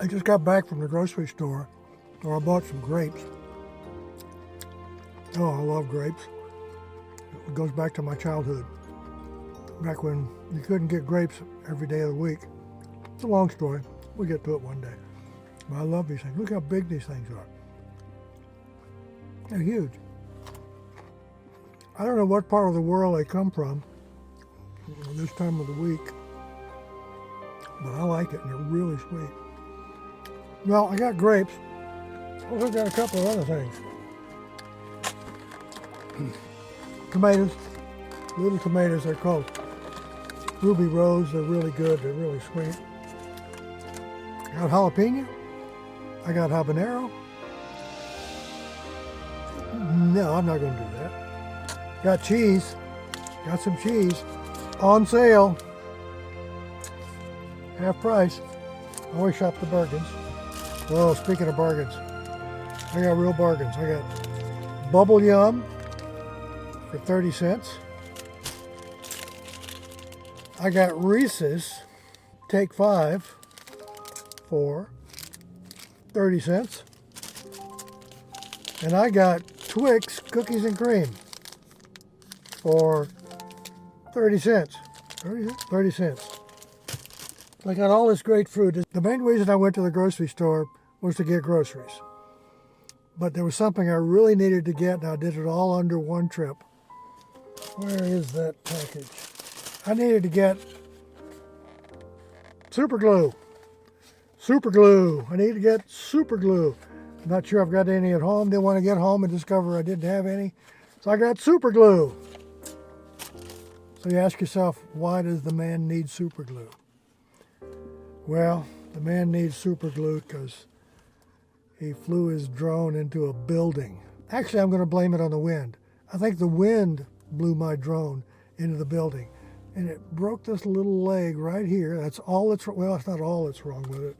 I just got back from the grocery store, where I bought some grapes. Oh, I love grapes. It goes back to my childhood, back when you couldn't get grapes every day of the week. It's a long story. We'll get to it one day. But I love these things. Look how big these things are. They're huge. I don't know what part of the world they come from this time of the week, but I like it, and they're really sweet. Well, I got grapes. Also got a couple of other things. Tomatoes, little tomatoes, they're called Ruby Rose. They're really good, they're really sweet. I got jalapeno, I got habanero. No, I'm not going to do that. Got cheese, got some cheese on sale, half price. Always shop the bargains. Well, speaking of bargains, I got real bargains. I got Bubble Yum for 30 cents. I got Reese's Take 5 for 30 cents. And I got Twix Cookies and Cream for 30 cents. 30 cents. I got all this great food. The main reason I went to the grocery store was to get groceries. But there was something I really needed to get, and I did it all under one trip. Where is that package? I needed to get super glue. Super glue. I need to get super glue. I'm not sure I've got any at home. Didn't want to get home and discover I didn't have any. So I got super glue. So you ask yourself, why does the man need super glue? Well, the man needs super glue because he flew his drone into a building. Actually, I'm going to blame it on the wind. I think the wind blew my drone into the building, and it broke this little leg right here. That's all that's, well, it's not all that's wrong with it.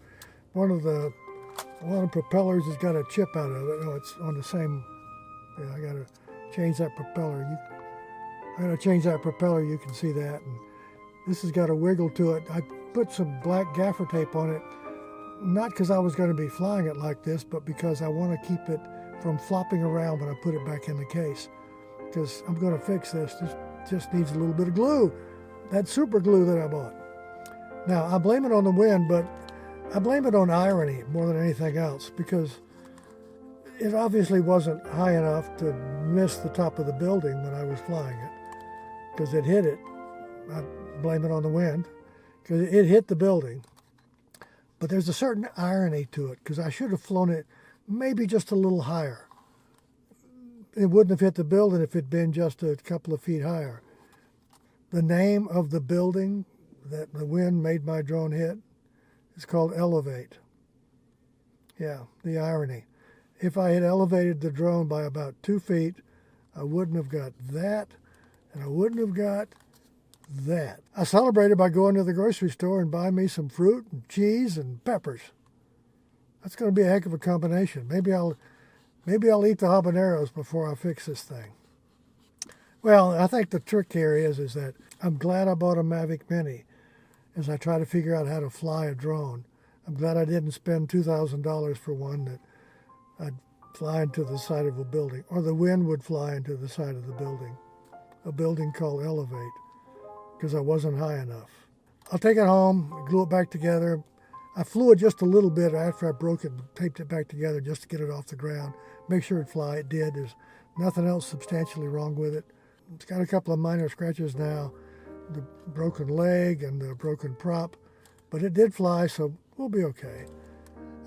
One of the propellers has got a chip out of it. No, it's on the same, yeah, I got to change that propeller. I got to change that propeller, you can see that. And this has got a wiggle to it. I put some black gaffer tape on it, not because I was going to be flying it like this, but because I want to keep it from flopping around when I put it back in the case. Because I'm going to fix this. This just needs a little bit of glue. That super glue that I bought. Now, I blame it on the wind, but I blame it on irony more than anything else, because it obviously wasn't high enough to miss the top of the building when I was flying it, because it hit it. I blame it on the wind, because it hit the building. But there's a certain irony to it, because I should have flown it maybe just a little higher. It wouldn't have hit the building if it'd been just a couple of feet higher. The name of the building that the wind made my drone hit is called Elevate. Yeah, the irony. If I had elevated the drone by about 2 feet, I wouldn't have got that, and I wouldn't have got that. I celebrated by going to the grocery store and buying me some fruit and cheese and peppers. That's going to be a heck of a combination. Maybe I'll eat the habaneros before I fix this thing. Well, I think the trick here is that I'm glad I bought a Mavic Mini as I try to figure out how to fly a drone. I'm glad I didn't spend $2,000 for one that I'd fly into the side of a building, or the wind would fly into the side of the building, a building called Elevate, because I wasn't high enough. I'll take it home, glue it back together. I flew it just a little bit after I broke it and taped it back together just to get it off the ground. Make sure it'd fly. It did. There's nothing else substantially wrong with it. It's got a couple of minor scratches now, the broken leg and the broken prop, but it did fly, so we'll be okay.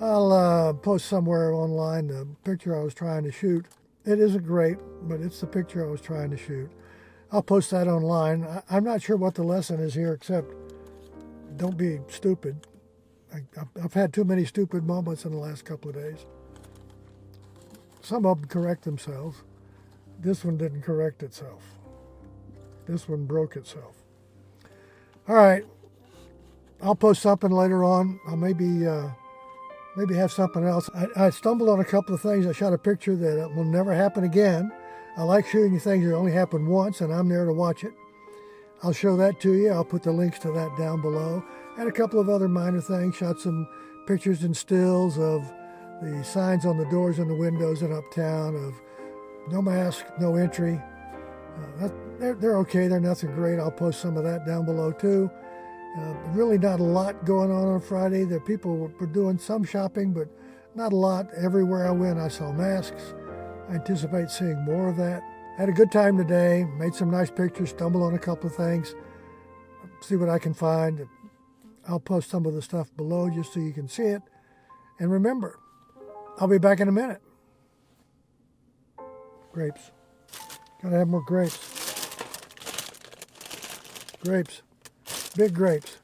I'll post somewhere online the picture I was trying to shoot. It isn't great, but it's the picture I was trying to shoot. I'll post that online. I'm not sure what the lesson is here, except don't be stupid. I've had too many stupid moments in the last couple of days. Some of them correct themselves. This one didn't correct itself. This one broke itself. All right. I'll post something later on. I'll maybe have something else. I stumbled on a couple of things. I shot a picture that will never happen again. I like shooting things that only happen once, and I'm there to watch it. I'll show that to you. I'll put the links to that down below. And a couple of other minor things. Shot some pictures and stills of the signs on the doors and the windows in Uptown of no mask, no entry. They're okay. They're nothing great. I'll post some of that down below too. Really not a lot going on Friday. The people were doing some shopping, but not a lot. Everywhere I went, I saw masks. I anticipate seeing more of that. Had a good time today. Made some nice pictures. Stumbled on a couple of things. See what I can find. I'll post some of the stuff below just so you can see it. And remember, I'll be back in a minute. Grapes. Gotta have more grapes. Grapes. Big grapes.